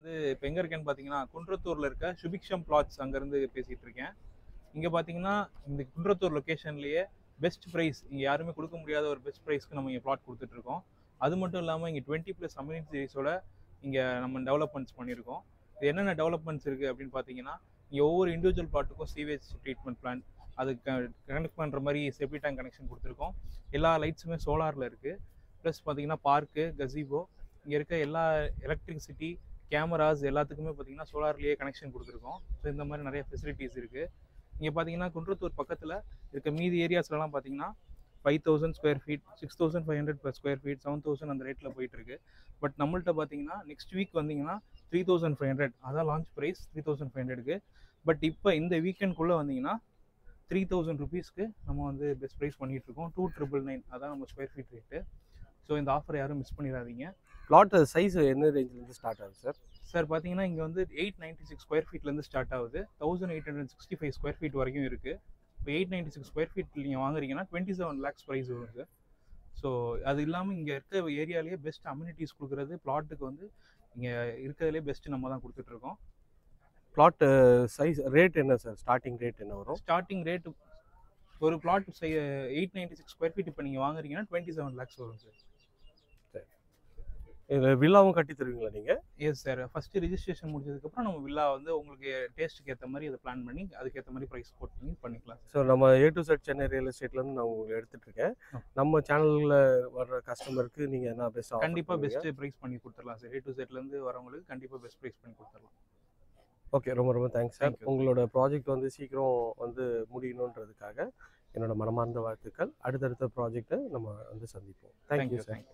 இப்போ எங்கே இருக்கேன்னு பார்த்தீங்கன்னா குன்றத்தூரில் இருக்க சுபிக்ஷம் பிளாட்ஸ் அங்கேருந்து பேசிகிட்டு இருக்கேன். இங்கே பார்த்தீங்கன்னா இந்த குன்றத்தூர் லொக்கேஷன்லேயே பெஸ்ட் ப்ரைஸ் இங்கே யாருமே கொடுக்க முடியாத ஒரு பெஸ்ட் ப்ரைஸ்க்கு நம்ம இங்கே பிளாட் கொடுத்துட்ருக்கோம். அது மட்டும் இல்லாமல் இங்கே 20+ அம்யூனிட்டிஸோட இங்கே நம்ம டெவலப்மெண்ட்ஸ் பண்ணியிருக்கோம். இது என்னென்ன டெவலப்மெண்ட்ஸ் இருக்குது அப்படின்னு பார்த்தீங்கன்னா, இங்கே ஒவ்வொரு இண்டிவிஜுவல் பிளாட்டுக்கும் சீவேஜ் ட்ரீட்மெண்ட் பிளான், அதுக்கு கனெக்ட் பண்ணுற மாதிரி செப்டி டேங்க் கனெக்ஷன் கொடுத்துருக்கோம். எல்லா லைட்ஸுமே சோலாரில் இருக்குது. ப்ளஸ் பார்த்தீங்கன்னா பார்க்கு, கசீபோ, இங்கே இருக்க எல்லா எலக்ட்ரிசிட்டி, கேமராஸ் எல்லாத்துக்குமே பார்த்தீங்கன்னா சோலார்லேயே கனெக்ஷன் கொடுத்துருக்கோம். ஸோ இந்த மாதிரி நிறைய ஃபெசிலிட்டிஸ் இருக்குது. இங்கே பார்த்தீங்கன்னா குன்றத்தூர் பக்கத்தில் இருக்க மீதி ஏரியாஸ்லாம் பார்த்தீங்கன்னா 5000 square feet, 6500 per square feet, 7000 அந்த ரேட்டில் போயிட்டுருக்கு. பட் நம்மள்ட்ட பார்த்தீங்கன்னா நெக்ஸ்ட் வீக் வந்தீங்கன்னா 3500, அதான் லான்ச் ப்ரைஸ் 3500க்கு. பட் இப்போ இந்த வீக்கெண்ட்குள்ளே வந்தீங்கன்னா 3000 ருபீஸ்க்கு நம்ம வந்து பெஸ்ட் ப்ரைஸ் பண்ணிகிட்ருக்கோம். 2999 அதான் நம்ம ஸ்கொயர் ஃபீட் ரேட்டு. ஸோ இந்த ஆஃபர் யாரும் மிஸ் பண்ணிடாதீங்க. பிளாட் சைஸ் என்ன ரேஞ்சிலேருந்து ஸ்டார்ட் ஆகுது சார்? சார் பார்த்தீங்கன்னா இங்கே வந்து 896 ஸ்கொயர் ஃபீட்லேருந்து ஸ்டார்ட் ஆகுது. 1865 ஸ்கொயர் ஃபீட் வரைக்கும் இருக்குது. இப்போ 896 ஸ்கொயர் ஃபீட் நீங்கள் வாங்குறீங்கன்னா 27 lakhs ப்ரைஸ் வரும் சார். ஸோ அது இல்லாமல் இங்கே இருக்க ஏரியாலேயே பெஸ்ட் அம்யூனிட்டிஸ் கொடுக்குறது பிளாட்டுக்கு வந்து இங்கே இருக்கிறதுலே பெஸ்ட்டு நம்ம தான் கொடுத்துட்ருக்கோம். பிளாட் சைஸ் ரேட் என்ன சார்? ஸ்டார்டிங் ரேட் என்ன வரும்? ஸ்டார்டிங் ரேட்டு ஒரு பிளாட் 896 ஸ்கொயர் ஃபீட் இப்போ நீங்கள் வாங்குறீங்கன்னா 27 lakhs வரும் சார். இதில் வில்லாவும் கட்டி தருவீங்களா நீங்கள்? Yes sir. ஃபஸ்ட்டு ரிஜிஸ்ட்ரேஷன் முடிஞ்சதுக்கப்புறம் நம்ம வில்லா வந்து உங்களுக்கு டேஸ்ட்டுக்கு ஏற்ற மாதிரி அதை பிளான் பண்ணி அதுக்கேற்ற மாதிரி ப்ரைஸ் போட் பண்ணி பண்ணிக்கலாம். ஸோ நம்ம A to Z Chennai real எஸ்டேட்லேருந்து நான் உங்களுக்கு எடுத்துகிட்ருக்கேன். நம்ம சேனலில் வர்ற கஸ்டமருக்கு நீங்கள் என்ன பெஸ்ட்? கண்டிப்பாக பெஸ்ட்டு ப்ரைஸ் பண்ணி கொடுத்துடலாம் சார். A to Zலேருந்து வரவங்களுக்கு கண்டிப்பாக பெஸ்ட் ப்ரைஸ் பண்ணி கொடுத்துடலாம். ஓகே, ரொம்ப ரொம்ப தேங்க்ஸ் சார். உங்களோட ப்ராஜெக்ட் வந்து சீக்கிரம் வந்து முடியணுன்றதுக்காக என்னோட மனமார்ந்த வாழ்த்துக்கள். அடுத்தடுத்த ப்ராஜெக்டை நம்ம வந்து சந்திப்போம். Thank you sir.